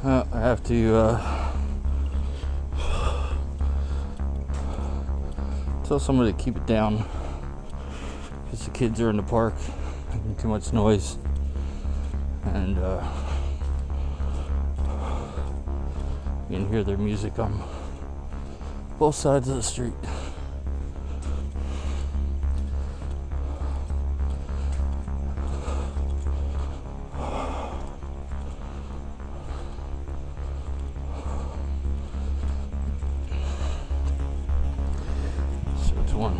I have to tell somebody to keep it down because the kids are in the park making too much noise, and you can hear their music on both sides of the street. So it's one.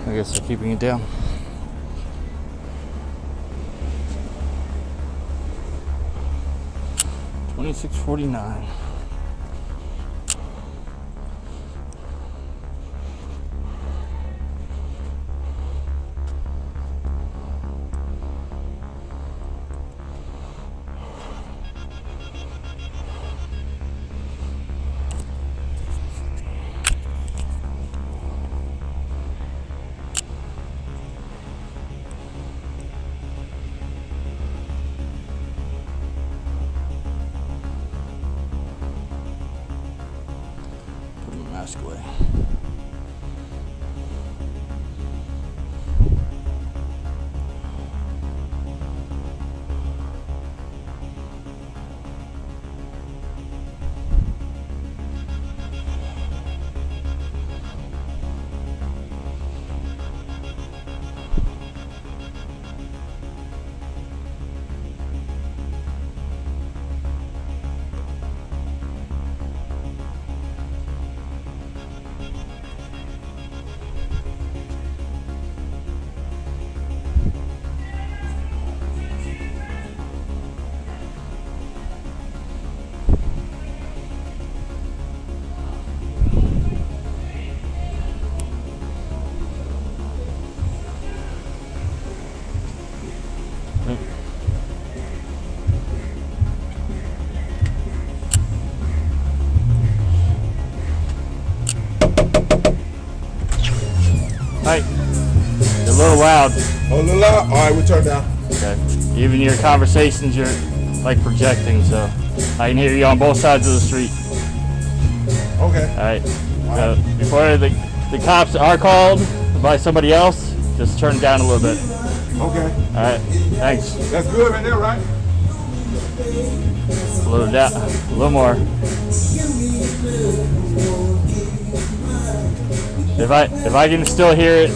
I guess they're keeping it down. $26.49. Mask away. Hi. You're a little loud. Oh, a little loud? All right, we'll turn down. Okay. Even your conversations, you're like projecting, so I can hear you on both sides of the street. Okay. All right. So before the cops are called by somebody else, just turn it down a little bit. Okay. All right. Thanks. That's good right there, right? A little down. A little more. If I can still hear it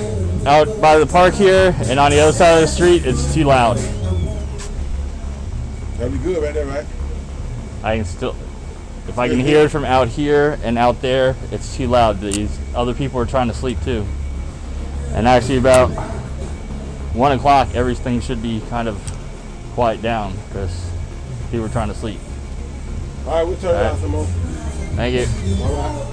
out by the park here and on the other side of the street, it's too loud. That'd be good right there, right? I can still, if I can hear it from out here and out there, it's too loud. These other people are trying to sleep too. And actually about 1 o'clock, everything should be kind of quiet down because people are trying to sleep. All right, we'll turn it down some more. Thank you. All right.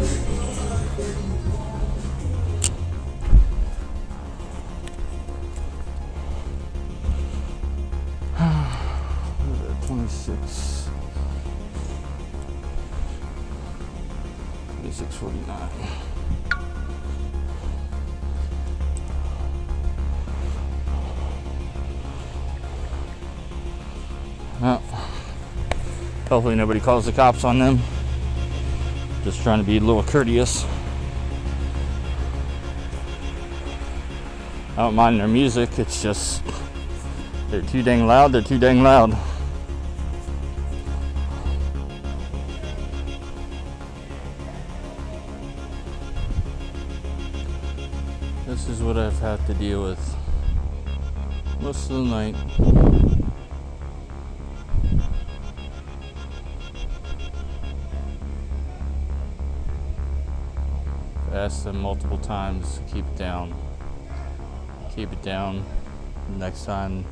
26.49. Well, hopefully nobody calls the cops on them. Just trying to be a little courteous. I don't mind their music, it's just they're too dang loud, they're too dang loud. This is what I've had to deal with most of the night. asked them multiple times to keep it down. Keep it down. Next time.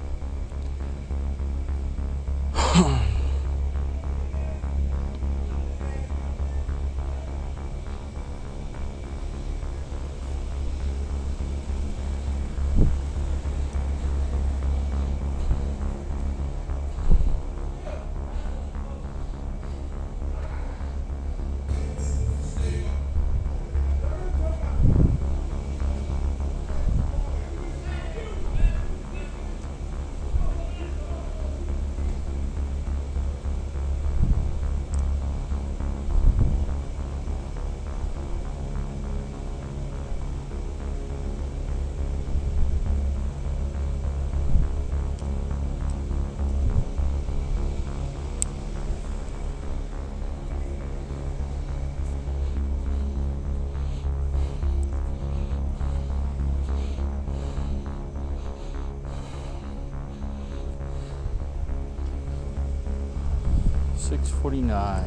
$6.49.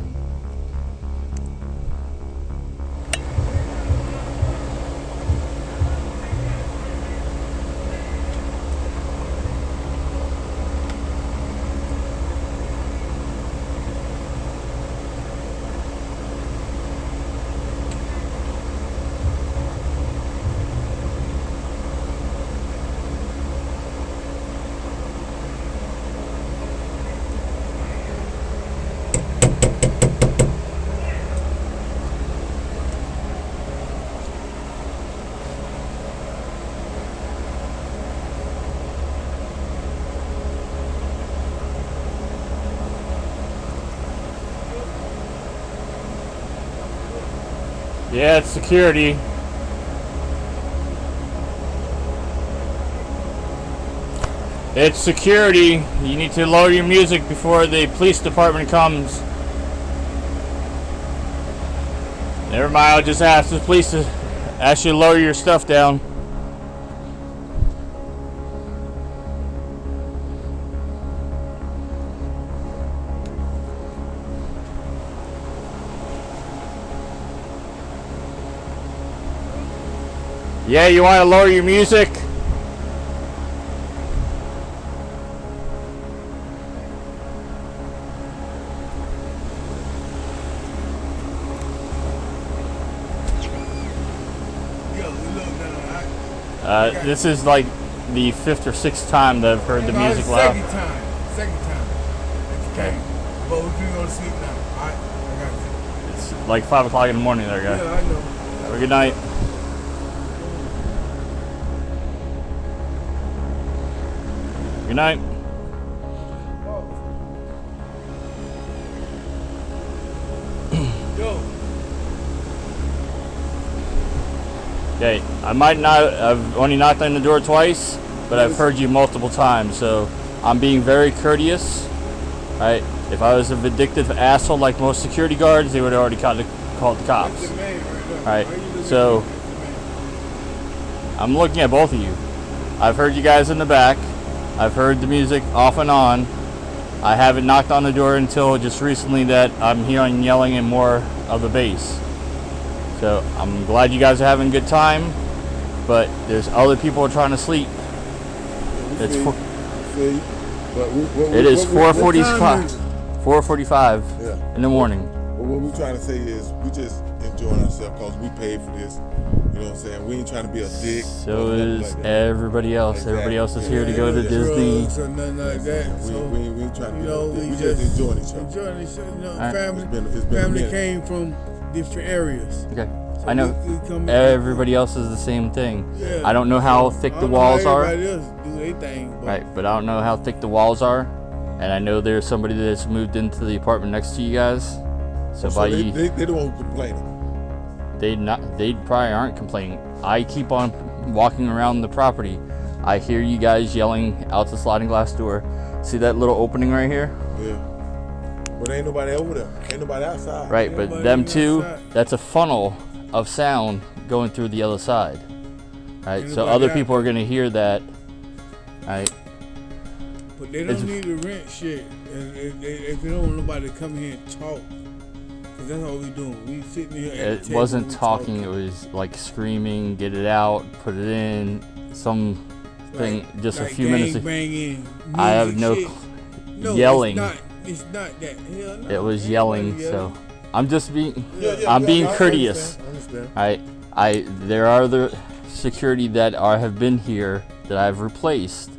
Yeah, it's security. It's security. You need to lower your music before the police department comes. Never mind, I'll just ask the police to ask you to lower your stuff down. Yeah, you want to lower your music? This is like the 5th or 6th time that I've heard the music loud. Second time. Okay. But we can go to sleep now. Alright, I got you. It's like 5 o'clock in the morning there, guy. Yeah, I know. Have a good night. Good night. Yo. Okay, I might not, I've only knocked on the door twice, but I've heard you multiple times, so I'm being very courteous. Right? If I was a vindictive asshole like most security guards, they would have already called the cops. Right? So, I'm looking at both of you. I've heard you guys in the back. I've heard the music off and on. I haven't knocked on the door until just recently that I'm hearing yelling and more of the bass. So I'm glad you guys are having a good time, but there's other people trying to sleep. It is 4:45 in the morning. But what we're trying to say is we just enjoying ourselves because we paid for this. You know what I'm saying? We ain't trying to be a dick. So is everybody else. Exactly. Everybody else is here to go to Disney. Or nothing like that. So, we ain't trying to be a dick. We just enjoying each other. Enjoying each other. You know, right. Family came from different areas. Okay. So I know everybody else is the same thing. Yeah. I don't know how thick the walls are. Everybody else do their thing. Right, but I don't know how thick the walls are. And I know there's somebody that's moved into the apartment next to you guys. So they don't want to complain. They probably aren't complaining. I keep on walking around the property. I hear you guys yelling out the sliding glass door. See that little opening right here? Yeah. But ain't nobody over there. Ain't nobody outside. Right, but them two, that's a funnel of sound going through the other side. Right, so other people are gonna hear that. Right. But they don't need to rent shit if they don't want nobody to come here and talk. Cause that's all we doing. We sitting here. It wasn't talking. It was like screaming, get it out, put it in, something. Just a few minutes. Banging, I have no yelling. It's not that. Hell no. It was yelling. So I'm just being. I'm being courteous. I understand. There are other security that have been here that I've replaced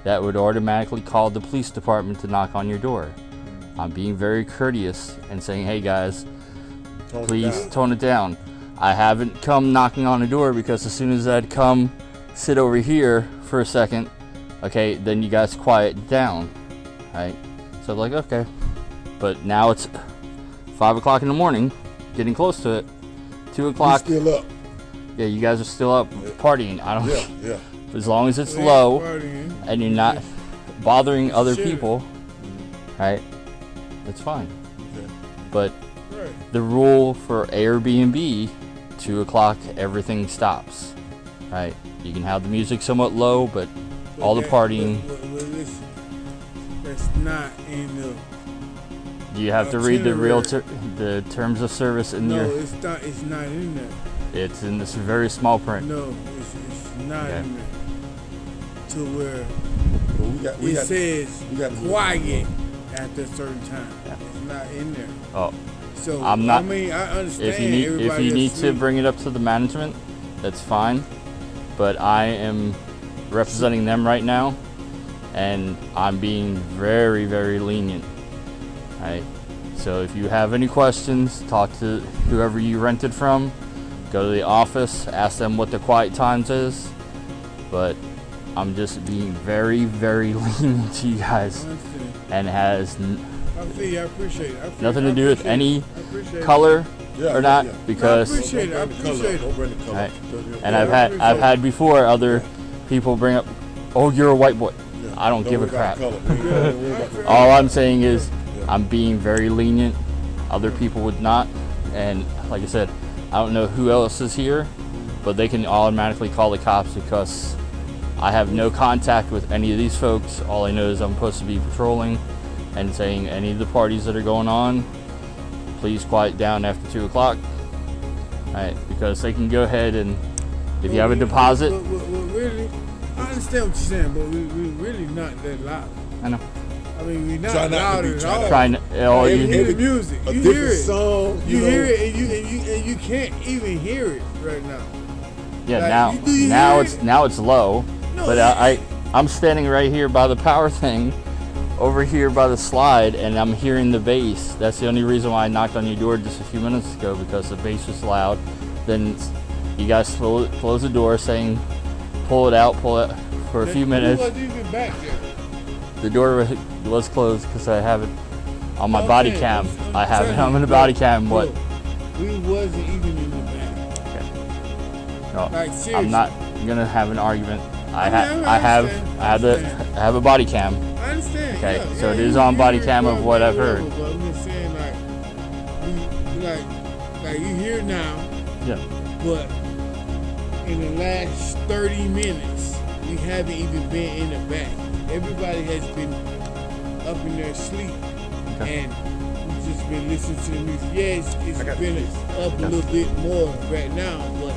that would automatically call the police department to knock on your door. I'm being very courteous and saying, hey guys, please tone it down. I haven't come knocking on the door because as soon as I'd come sit over here for a second, okay, then you guys quiet down, right? So I'm like, okay. But now it's 5 o'clock in the morning, getting close to it. 2 o'clock. You're still up. Yeah, you guys are still up partying. I don't. Yeah. As long as it's low and you're not bothering other people, right? It's fine. Okay. But the rule for AIRBNB, 2 o'clock, everything stops, right? You can have the music somewhat low, but all the partying. Listen, that's not in the. You have to read the terms of service in your. No, it's not. It's not in there. It's in this very small print. No, it's not in there. To where We says quiet after a certain time. Yeah. It's not in there. Oh, So I'm not. I mean, I understand. If you need to bring it up to the management, that's fine. But I am representing them right now, and I'm being very, very lenient. Right. So if you have any questions, talk to whoever you rented from. Go to the office, ask them what the quiet times is. But I'm just being very, very lenient to you guys, and has I appreciate it. nothing to do with any color or not, because. I appreciate it. Right. And I've had before other people bring up, oh, you're a white boy. I don't give a crap. All I'm saying is I'm being very lenient. Other people would not, and like I said, I don't know who else is here, but they can automatically call the cops because I have no contact with any of these folks. All I know is I'm supposed to be patrolling and saying any of the parties that are going on, please quiet down after 2 o'clock. Right, because they can go ahead and if you have a deposit. Really, I understand what you're saying, but we really not that loud. I know. I mean, we're not loud at all. Trying to, you hear the music, you hear it, song, you hear it, and you can't even hear it right now. Yeah, like, now it's low, no, but I'm standing right here by the power thing, over here by the slide, and I'm hearing the bass. That's the only reason why I knocked on your door just a few minutes ago, because the bass was loud. Then you guys close the door, saying, pull it for a few minutes. Who wasn't even back there? The door was closed because I have it on my body cam. I have it on the body cam. What? We wasn't even in the back. Okay. No, Like, seriously. I'm not gonna have an argument. I have a body cam. I understand. Okay, yeah, so it is on body cam of what I've heard. But I'm just saying, like you hear now. Yeah. But in the last 30 minutes, we haven't even been in the back. Everybody has been up in their sleep, and we've just been listening to the music. Yeah, it's been up a little bit more right now, but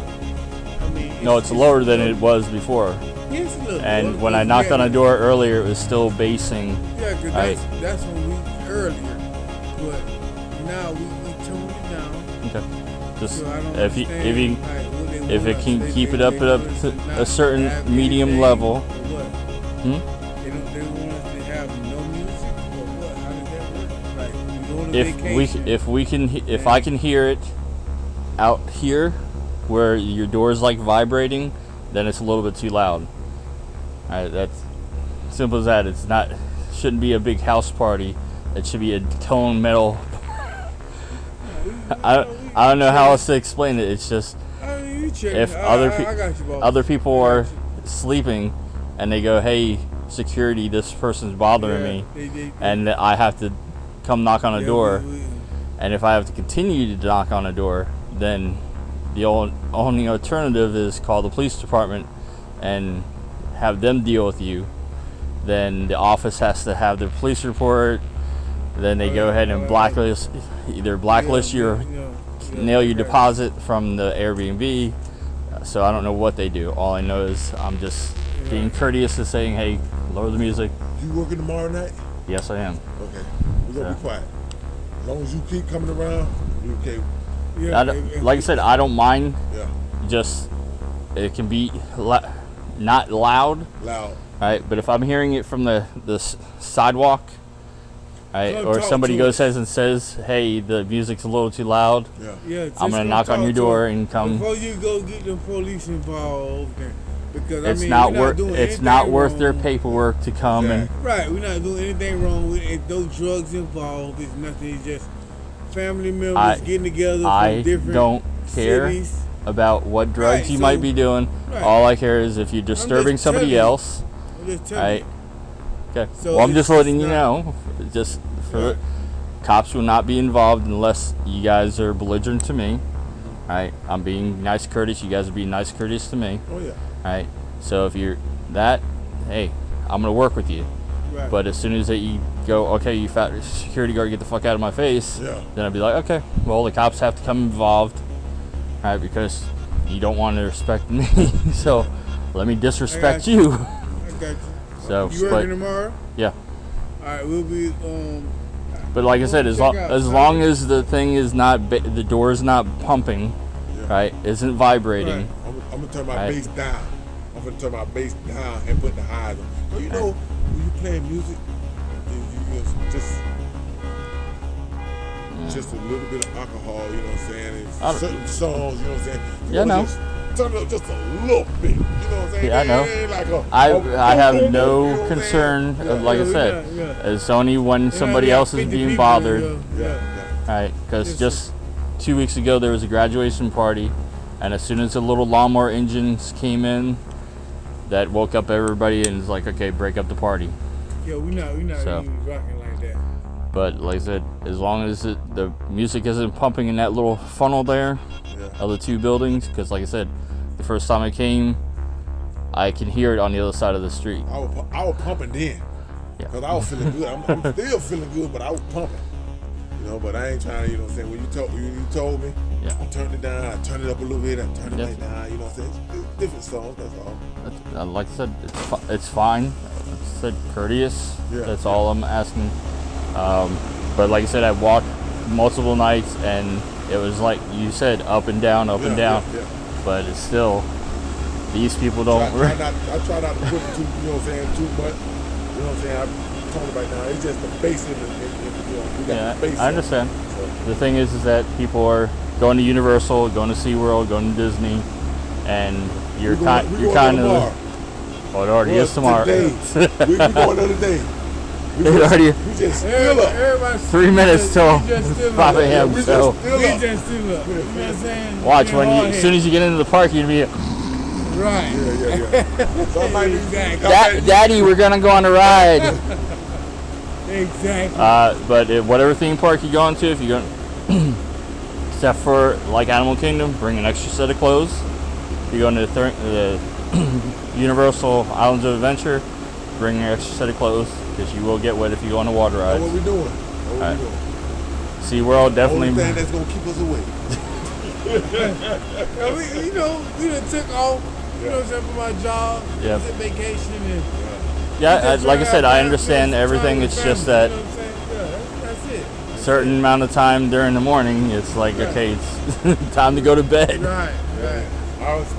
I mean. No, it's lower than it was before. Yeah, it's a little And lower, when I knocked on the door earlier, it was still bassing. Yeah, because right. that's when we earlier, but now we tuned it down. Okay. Just So I don't if it can keep it up to a certain medium level. They want us to have no music, or what? How does that work? Like, we go on a vacation. If I can hear it out here where your door is like vibrating, then it's a little bit too loud. All right, that's simple as that. It's not, shouldn't be a big house party. It should be a tone metal. I don't know how else to explain it. It's just if other people are sleeping and they go, hey, security, this person's bothering me, and I have to come knock on a door, and if I have to continue to knock on a door, then the only alternative is call the police department and have them deal with you. Then the office has to have the police report, then they go ahead and blacklist your nail your deposit from the Airbnb. So I don't know what they do. All I know is I'm just being courteous and saying, hey, lower the music. You working tomorrow night? Yes, I am. Okay, we're gonna be quiet. As long as you keep coming around, you okay. Like I said, I don't mind. Yeah. Just it can be not loud. Loud. Right, but if I'm hearing it from the sidewalk, right, or somebody says, hey, the music's a little too loud, I'm gonna knock on your door and come. Before you go get the police involved, because it's not worth their paperwork to come and. Right, we're not doing anything wrong with it. Those drugs involved. It's nothing. It's just family members getting together from different don't care cities about what drugs you might be doing. All I care is if you're disturbing somebody else. Right. Okay. So well, I'm just letting you know. Just for cops will not be involved unless you guys are belligerent to me. Right. I'm being nice, courteous. You guys are being nice, courteous to me. Oh yeah. Right. So if you're that, hey, I'm gonna work with you. Right. But as soon as you go, okay, you fat security guard, get the fuck out of my face. Then I'd be like, okay, well, the cops have to come involved. Right, because you don't want to respect me, so let me disrespect you. I got you. So, you working tomorrow? Yeah. All right, we'll be. But like I said, as long as the thing is not, the door is not pumping, right, isn't vibrating. Right. I'm gonna turn my bass down. I'm gonna turn my bass down and put the highs on. So you know, when you playing music, you just a little bit of alcohol, you know what I'm saying? And certain songs, you know what I'm saying? Yeah, no. Turn it up just a little bit, you know what I'm saying? Yeah, I know. I have no concern, like I said. It's only when somebody else is being bothered. Right, because just 2 weeks ago there was a graduation party, and as soon as the little lawnmower engines came in, that woke up everybody and was like, okay, break up the party. Yeah, we're not even rocking like that. But like I said, as long as the music isn't pumping in that little funnel there of the two buildings, because like I said, the first time I came, I can hear it on the other side of the street. I was pumping then, because I was feeling good. I'm still feeling good, but I was pumping. You know, but I ain't trying to, you know what I'm saying? When you told me, I turned it down, I turned it up a little bit, I turned it back down, you know what I'm saying? It's different songs, that's all. Like I said, it's fine. Like I said, courteous. That's all I'm asking. But like I said, I walked multiple nights, and it was like you said, up and down, and down. But it's still, these people don't. I try not to put it too, you know what I'm saying, too much. You know what I'm saying? I'm talking about now. It's just the bass in it. We got the bass. I understand. So. The thing is that people are going to Universal, going to SeaWorld, going to Disney, and you're kind of. Oh, it already is tomorrow. We're going another day. We just still up. 3 minutes till 5 a.m. So we just still up. You know what I'm saying? Watch as soon as you get into the park, you'll be right. Yeah. Daddy, we're gonna go on a ride. Exactly. But whatever theme park you go into, if you go, except for like Animal Kingdom, bring an extra set of clothes. If you go into the Universal Islands of Adventure, bring an extra set of clothes, because you will get wet if you go on a water ride. What we doing? SeaWorld definitely. The only thing that's gonna keep us away. we done took off. You know what I'm saying, for my job. Yeah. Took vacation and. Like I said, I understand everything. It's just that. You know what I'm saying? That's it. Certain amount of time during the morning, it's like okay, it's time to go to bed. Right.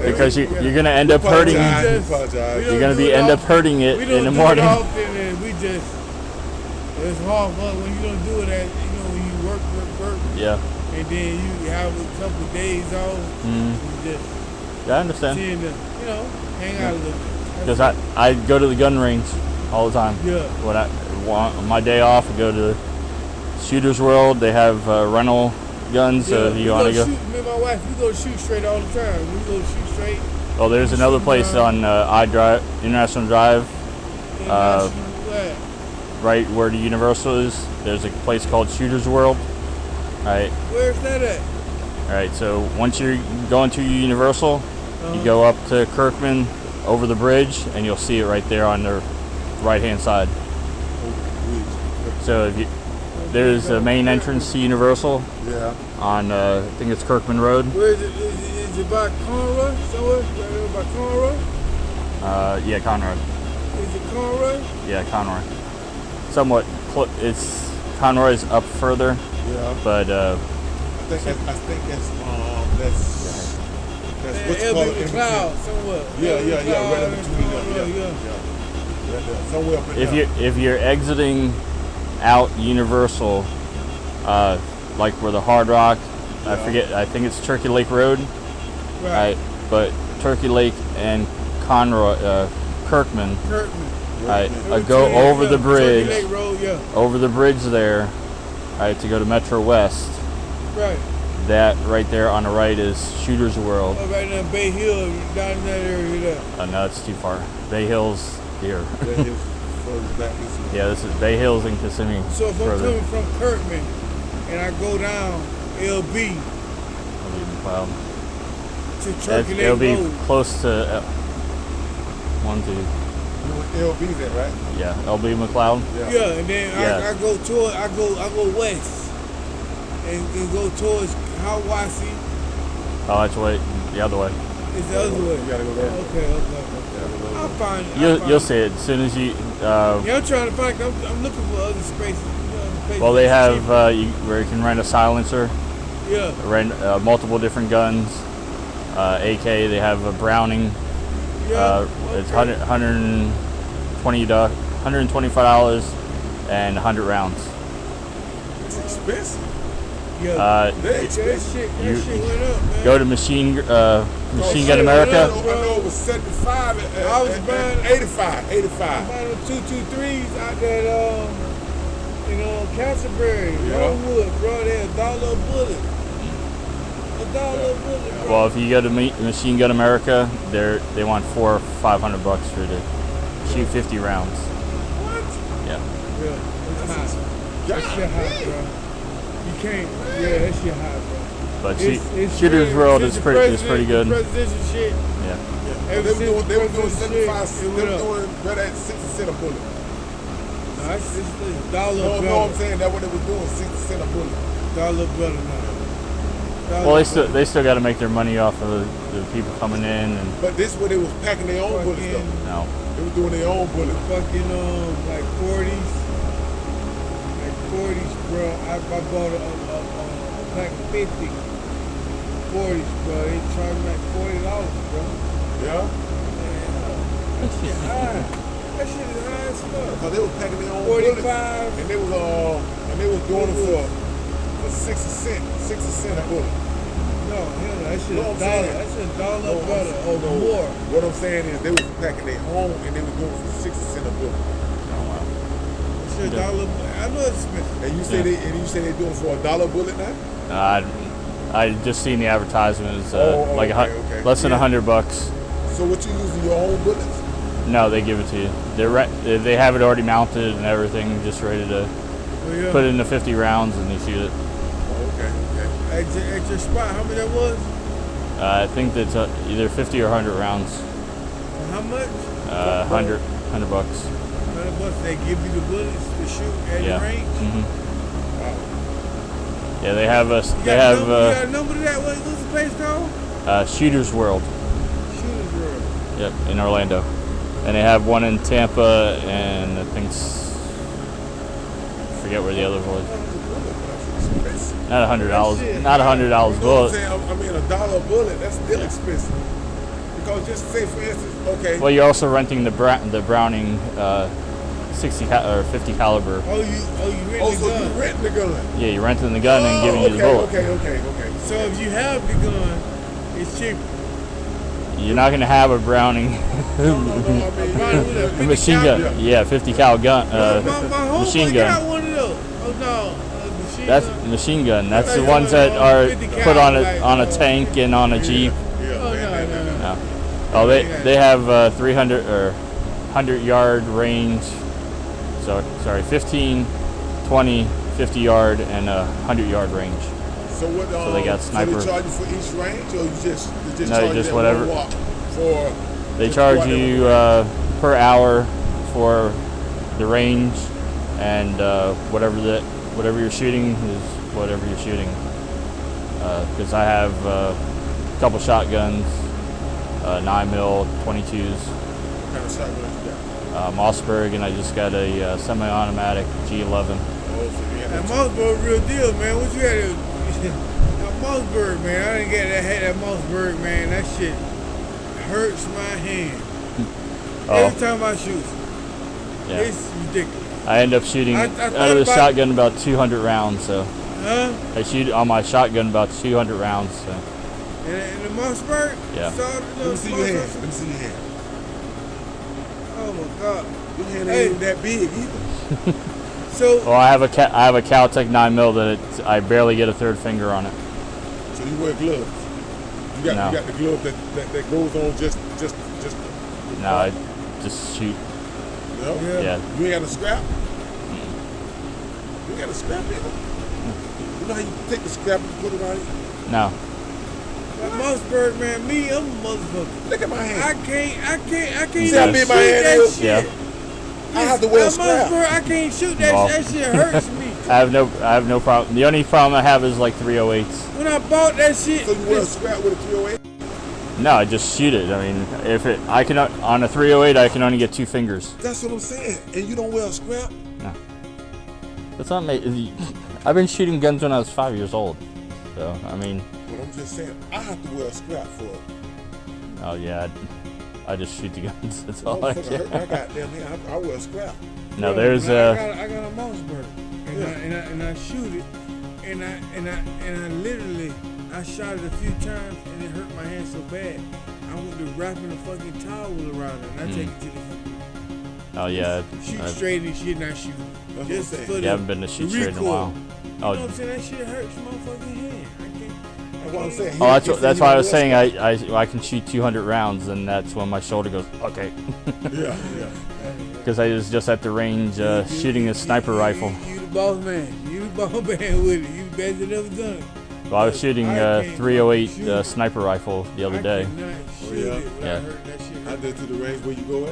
Because you're gonna end up hurting. You're gonna end up hurting it in the morning. It's hard, but when you don't do it, when you work. And then you have a couple of days off. You just. Yeah, I understand. Tend to, hang out a little bit. Because I go to the gun range all the time. Yeah. When I want my day off, I go to Shooter's World. They have rental guns, so if you want to go. Me and my wife, we go shoot straight all the time. We go shoot straight. Oh, there's another place on International Drive. Right where the Universal is. There's a place called Shooter's World. Right. Where's that at? All right, so once you're going to Universal, you go up to Kirkman over the bridge, and you'll see it right there on the right-hand side. So if you there's a main entrance to Universal. Yeah. On I think it's Kirkman Road. Where is it? Is it by Conroy? Somewhere right there by Conroy? Yeah, Conroy. Is it Conroy? Yeah, Conroy. Somewhat. It's Conroy's up further. Yeah. But I think that's what's called in Cloud somewhere. Yeah. Right in between them. Yeah. Somewhere up in there. if you're exiting out Universal, like where the Hard Rock, I forget. I think it's Turkey Lake Road. Right. But Turkey Lake and Conroy, Kirkman. I go over the bridge. Turkey Lake Road, yeah. Over the bridge there. To go to Metro West. Right. That right there on the right is Shooter's World. Oh, right now Bay Hill, down in that area there. No, it's too far. Bay Hill's here. Bay Hill's further back this way. Yeah, this is Bay Hill's in Kissimmee. So if I'm coming from Kirkman and I go down LB to Turkey Lake It'll be Road. close to 1, 2. You know what LB's at, right? Yeah, LB McLeod. Yeah, and then I go west and go towards Hawaii. Oh, that's way the other way. It's the other way. You gotta go there. Okay. I'll find it. You'll see it as soon as you. Yeah, I'm trying to find. I'm looking for other spaces. Well, they have where you can rent a silencer. Yeah. Rent multiple different guns. AK. They have a Browning. Yeah. It's $125 and 100 rounds. It's expensive. Yeah. They're expensive. That shit went up, man. Go to Machine Gun America. I know it was 75. I was buying 85. I'm buying them 223s out there, Castleberry, Rosewood, bro. They're $1 a bullet. $1 a bullet, bro. Well, if you go to Machine Gun America, they want $400 or $500 for you to shoot 50 rounds. What? Yeah. It's hot. That shit hot, bro. You can't. Yeah, that shit hot, bro. But Shooter's World is pretty good. Presidential shit. Yeah. They were doing 75 cents. They were doing better at 60 cents a bullet. It's $1 No, better. I'm saying that what they were doing, 60 cents a bullet. $1 better now. Well, they still got to make their money off of the people coming in and. But this is where they was packing their own bullets though. No. They were doing their own bullets. Fucking like 40s. Like 40s, bro. I bought a pack of 50. 40s, bro. They charged me like $40, bro. Yeah? That shit high. That shit is high as fuck. Cause they was packing their own 45. bullets. And they was doing it for 60 cents a bullet. No, hell no. That shit No, $1. That shit $1 better or more. What I'm saying is they was packing their own and they was doing it for 60 cents a bullet. Oh wow. That shit $1. I know it's expensive. And you say they doing it for $1 a bullet now? I just seen the advertisements. Less than $100. So what you using your own bullets? No, they give it to you. They have it already mounted and everything, just ready to put it into 50 rounds and they shoot it. Okay. At your spot, how much that was? I think that's either 50 or 100 rounds. How much? $100. $100. They give you the bullets to shoot at the range. Mm-hmm. Yeah, they have us. You got a number to that? What's the place called? Shooter's World. Shooter's World. Yep, in Orlando, and they have one in Tampa, and I think forget where the other was. Not $100. Not $100 bullet. I mean, $1 a bullet. That's still expensive. Because just say, for instance, okay. Well, you're also renting the Browning 60 or 50 caliber. You renting the gun? Yeah, you're renting the gun and giving you the bullet. Okay. So if you have the gun, it's cheaper. You're not gonna have a Browning machine gun. Yeah, 50 cal gun. My machine gun. got one of those. Oh no. That's machine gun. That's the ones that are put on a tank and on a Jeep. No. Oh, they have 300 or 100-yard range. So sorry, 15, 20, 50-yard, and 100-yard range. So what? So they got sniper. So they charge you for each range, or you just no, charge just you whatever. They charge you per hour for the range and whatever whatever you're shooting is whatever you're shooting. Because I have a couple shotguns, 9mm, 22s. What kind of shotguns you got? Mossberg, and I just got a semi-automatic G11. Oh, so you had That Mossberg real deal, man. What you had? That Mossberg, man. I didn't get that. Had that Mossberg, man. That shit hurts my hand every time I shoot. Yeah. It's ridiculous. I end up shooting I out of the shotgun about 200 rounds, so. Huh? I shoot on my shotgun about 200 rounds, so. And the Mossberg? Yeah. Let me see your hand. Let me see your hand. Oh my God. Your hand ain't even that big either. So. Well, I have a Caltech 9mm that I barely get a third finger on it. So you wear gloves? You got the glove that goes on just. No, I just shoot. No? Yeah. You ain't got a scrap? You ain't got a scrap either? You know how you take the scrap and put it on you? No. That Mossberg, man, I'm a motherfucker. Look at my hand. I can't See how big my hand that is? shit. Yeah. I have to wear a scrap. Mossberg, I can't shoot that. Well, That shit hurts me. I have no problem. The only problem I have is like 308s. When I bought that shit. So you wear a scrap with a 308? No, I just shoot it. I mean, on a 308, I can only get 2 fingers. That's what I'm saying. And you don't wear a scrap? No. That's not me. I've been shooting guns when I was 5 years old. So, I mean. But I'm just saying, I have to wear a scrap for it. Oh, yeah. I just shoot the guns. That's all I care. I goddamn hand. I wear a scrap. No, there's I got a Mossberg. And I shoot it. And I literally. I shot it a few times and it hurt my hand so bad. I went to wrapping a fucking towel around it and I take it to the Oh yeah. Shoot straight and shit, not shoot. Just for you haven't been to shoot straight in a while. You know what I'm saying? That shit hurts my fucking hand. I can't. That's what I'm saying. Oh, that's why I was saying I can shoot 200 rounds, and that's when my shoulder goes okay. Yeah. Because I was just at the range shooting a sniper rifle. You the boss man. You the boss man with it. You the best that ever done it. Well, I was shooting a 308 sniper rifle the other day. Yeah. I did to the range where you go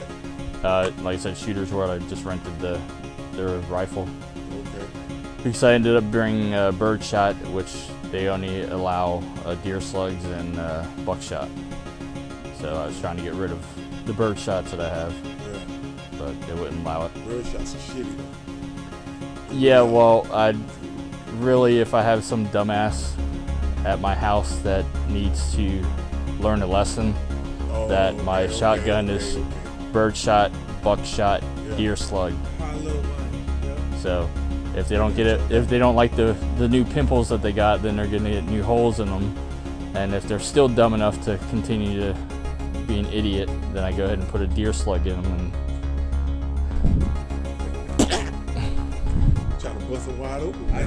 at? Like I said, Shooters World. I just rented their rifle. Okay. Because I ended up bringing birdshot, which they only allow deer slugs and buckshot. So I was trying to get rid of the birdshots that I have. Yeah. But they wouldn't allow it. Birdshots are shitty though. Yeah, well, I'd really, if I have some dumbass at my house that needs to learn a lesson, that my shotgun is birdshot, buckshot, deer slug. So if they don't get it, if they don't like the new pimples that they got, then they're gonna get new holes in them. And if they're still dumb enough to continue to be an idiot, then I go ahead and put a deer slug in them. And trying to bust them wide open. I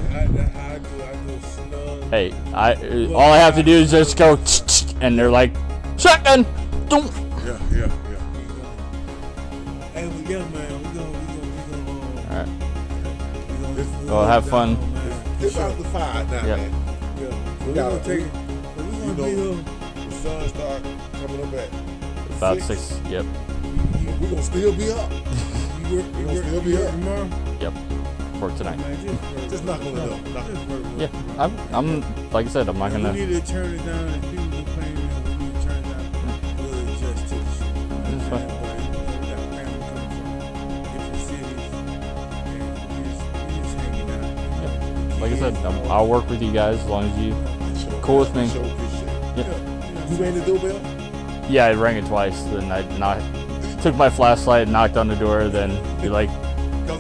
go slow. hey, all I have to do is just go, and they're like, shotgun. Yeah. Hey, we go, man. We go. All right. Well, have fun. It's about the 5 now, Yep. man. Yeah. We gotta take it. You know, the sun start coming up at About 6. Yep. We're gonna still be up. You gonna still be up tomorrow? Yep. For tonight. Just knock on the door. Yeah. I'm like I said, I'm not gonna. We need to turn it down. If people complain, we need to turn it down. We'll adjust to the shit. That's fine. We got family coming from different cities, and we just hanging out. Like I said, I'll work with you guys as long as you cool with me. Yep. You rang the doorbell? Yeah, I rang it twice. Then I took my flashlight, knocked on the door. Then you're like,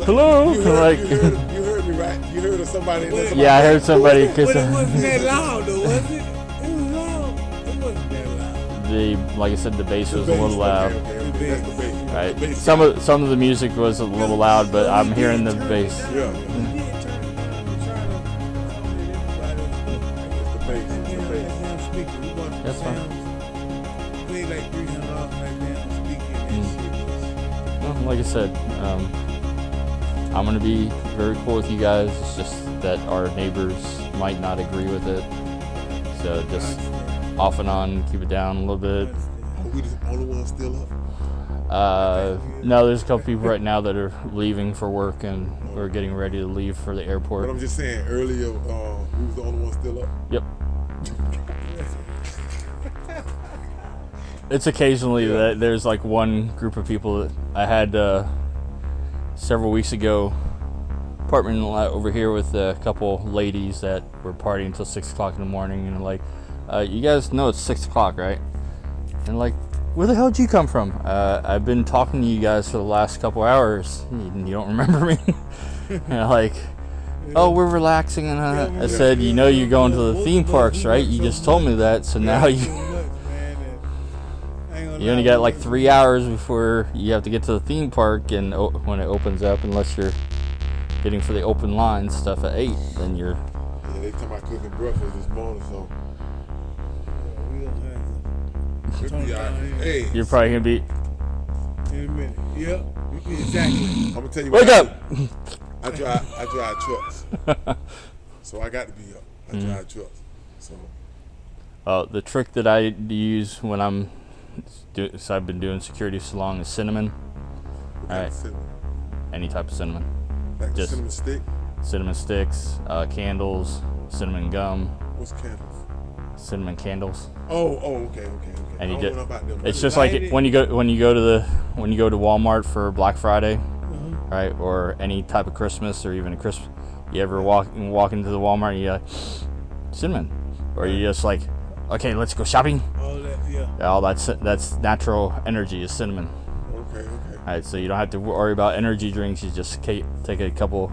hello. You heard me, right? You heard of somebody. Yeah, I heard somebody. But it wasn't that loud, though, was it? It was loud. It wasn't that loud. Like I said, the bass was a little loud. Okay. That's the bass. Right. The bass Some of the music was a little loud, but I'm hearing the bass. Yeah. That's fine. Well, like I said, I'm gonna be very cool with you guys. It's just that our neighbors might not agree with it, so just off and on, keep it down a little bit. Are we the only ones still up? No, there's a couple people right now that are leaving for work and we're getting ready to leave for the airport. But I'm just saying, earlier, we was the only one still up. Yep. It's occasionally that there's like one group of people that I had several weeks ago, apartment lot over here with a couple ladies that were partying until 6 o'clock in the morning, and like, you guys know it's 6 o'clock, right? And like, where the hell did you come from? I've been talking to you guys for the last couple hours. You don't remember me? And like, oh, we're relaxing. And I said, you know, you're going to the theme parks, right? You just told me that, so now you only got like 3 hours before you have to get to the theme park, and when it opens up, unless you're getting for the open line stuff at 8, then you're. Yeah, they talking about cooking breakfast this morning, so. Hey, you're probably gonna be. In a minute. Yep. Exactly. I'm gonna tell you. Wake up! I drive trucks, so I got to be up. I drive trucks, so. The trick that I use when I'm, so I've been doing security so long, is cinnamon. What kind of cinnamon? Any type of cinnamon. Like just cinnamon stick. Cinnamon sticks, candles, cinnamon gum. What's candles? Cinnamon candles. Oh, okay. And you get. It's just like when you go to Walmart for Black Friday, right, or any type of Christmas, or even a Christmas. You ever walk into the Walmart and you're like, cinnamon, or you just like, okay, let's go shopping. All that, yeah. All that's natural energy is cinnamon. Okay. All right, so you don't have to worry about energy drinks. You just take a couple.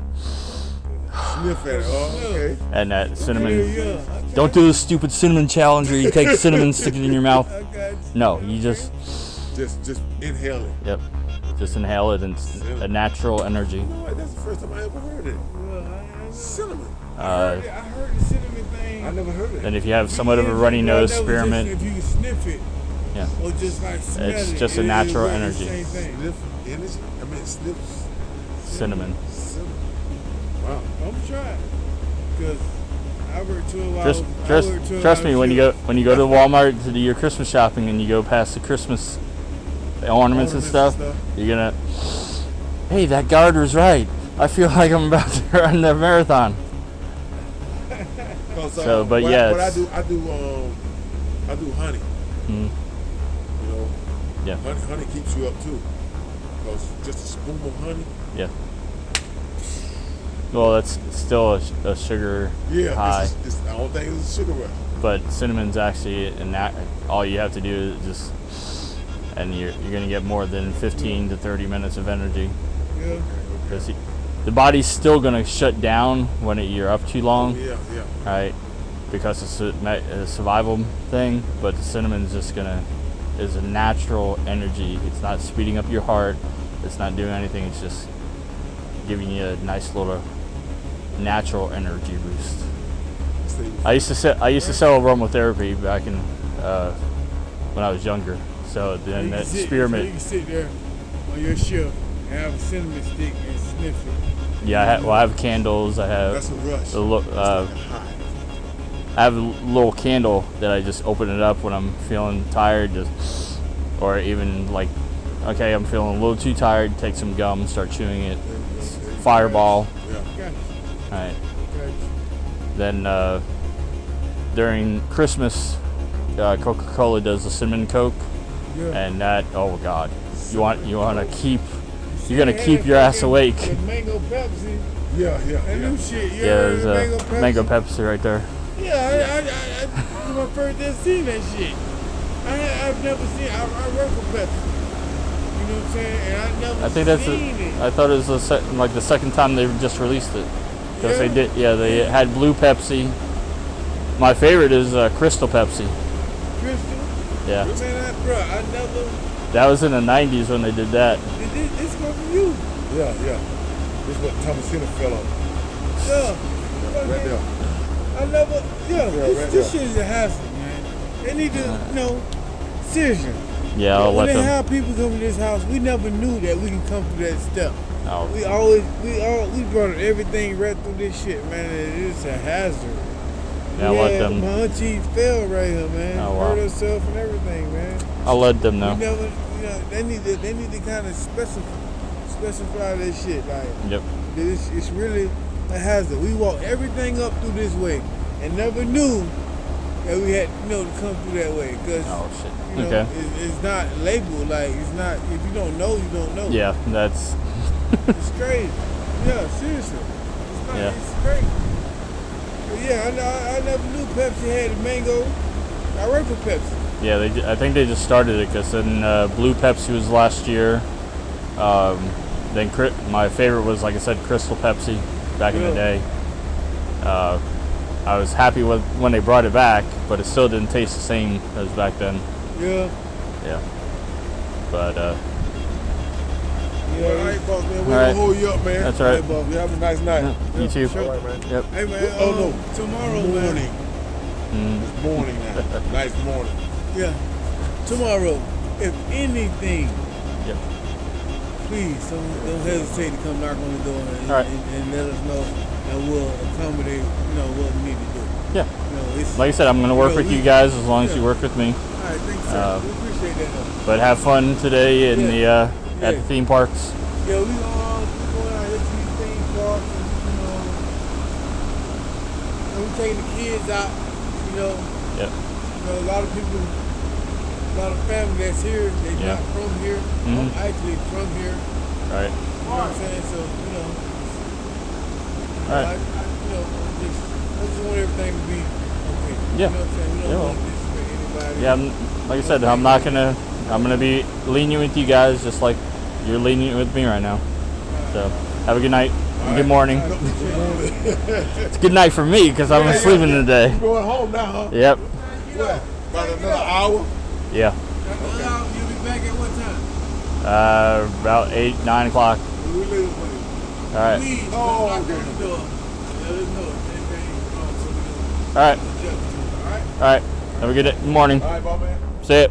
Sniff at it. Oh, okay. And that cinnamon. Don't do the stupid cinnamon challenge where you take cinnamon, stick it in your mouth. No, you just inhale it. Yep. Just inhale it, and it's a natural energy. You know what? That's the first time I ever heard it. Cinnamon. I heard the cinnamon thing. I never heard it. And if you have somewhat of a runny nose, spearmint. If you can sniff it. Yeah. Or just like smell it's it. just a natural energy. Same thing. Sniff energy? I mean, sniff. Cinnamon. Wow. I'm trying. Because I work 12 hours. Trust me, when you go to Walmart to do your Christmas shopping and you go past the Christmas ornaments and stuff, you're gonna, hey, that garter's right. I feel like I'm about to run the marathon. So, but yeah, what I do honey. You know, yeah. Honey keeps you up too. Because just a spoon of honey. Yeah. Well, that's still a sugar high. I don't think it's a sugar rush. But cinnamon's actually, all you have to do is just, and you're going to get more than 15 to 30 minutes of energy. Yeah. Because the body's still going to shut down when you're up too long. Yeah. Right? Because it's a survival thing. But the cinnamon's just is a natural energy. It's not speeding up your heart. It's not doing anything. It's just giving you a nice little natural energy boost. I used to sell aromatherapy back in when I was younger. So then that spearmint. You can sit there on your shift and have a cinnamon stick and sniff it. Yeah, I have candles. I have. That's a rush. I have a little candle that I just open it up when I'm feeling tired, or even like, okay, I'm feeling a little too tired. Take some gum, start chewing it. Fireball. Yeah. All right. Then during Christmas, Coca-Cola does the cinnamon Coke, and that, oh God, you're gonna keep your ass awake. The mango Pepsi. Yeah. That new shit. Yeah, there's a mango Pepsi right there. Yeah, I my first time seeing that shit. I've never seen. I work for Pepsi. You know what I'm saying? And I never. I think seen it. I thought it was the second time they just released it. Because they did, they had blue Pepsi. My favorite is Crystal Pepsi. Crystal? Yeah. Man, I never. That was in the 90s when they did that. This come from you. Yeah. This is what Thomasina fell on. Yeah. Right there. I never. Right This shit is a hassle, man. They need to, seriously. Yeah, I'll let them. When they have people come to this house, we never knew that we can come through that step. Oh. We brought everything right through this shit, man. It's a hazard. Yeah, I'll let them. My auntie fell right here, man. Oh, wow. Hurt herself and everything, man. I'll let them know. You never, they need to kind of specify that shit. Like, yep. It's really a hazard. We walk everything up through this way and never knew that we had, to come through that way. Cause, okay. It's not labeled. Like, it's not, if you don't know, you don't know. Yeah, that's... It's crazy. Yeah, seriously. It's crazy. But yeah, I never knew Pepsi had a mango. I worked for Pepsi. Yeah, I think they just started it because then Blue Pepsi was last year. Then my favorite was, like I said, Crystal Pepsi back in the day. I was happy when they brought it back, but it still didn't taste the same as back then. Yeah. Yeah. But all right, boss, man. We're gonna hold you up, man. That's right. Hey, boss, you have a nice night. You too. All right, man. Yep. Hey, man. Tomorrow, morning. Man. It's morning now. Nice morning. Yeah. Tomorrow, if anything, yep. Please don't hesitate to come knock on the door and let us know, and we'll accommodate, what we need to do. Yeah. Like I said, I'm going to work with you guys as long as you work with me. All right, thanks, sir. We appreciate that. But have fun today in the at the theme parks. Yeah, we going out here to these theme parks, and we taking the kids out. Yep. A lot of people. A lot of family that's here, they're not from here. I'm actually from here. Right. You know what I'm saying? So, all right. I just want everything to be okay. Yeah. You know what I'm saying? We don't want to disrespect anybody. Yeah, like I said, I'm gonna be lenient with you guys just like you're lenient with me right now. So, have a good night. Good morning. It's good night for me because I'm sleeping today. You're going home now, huh? Yep. What? About another hour? Yeah. You'll be back at what time? About 8, 9 o'clock. All right. Please, knock on the door. Let us know if anything wrong. All right. All right. Have a good morning. All right, ball man. See ya.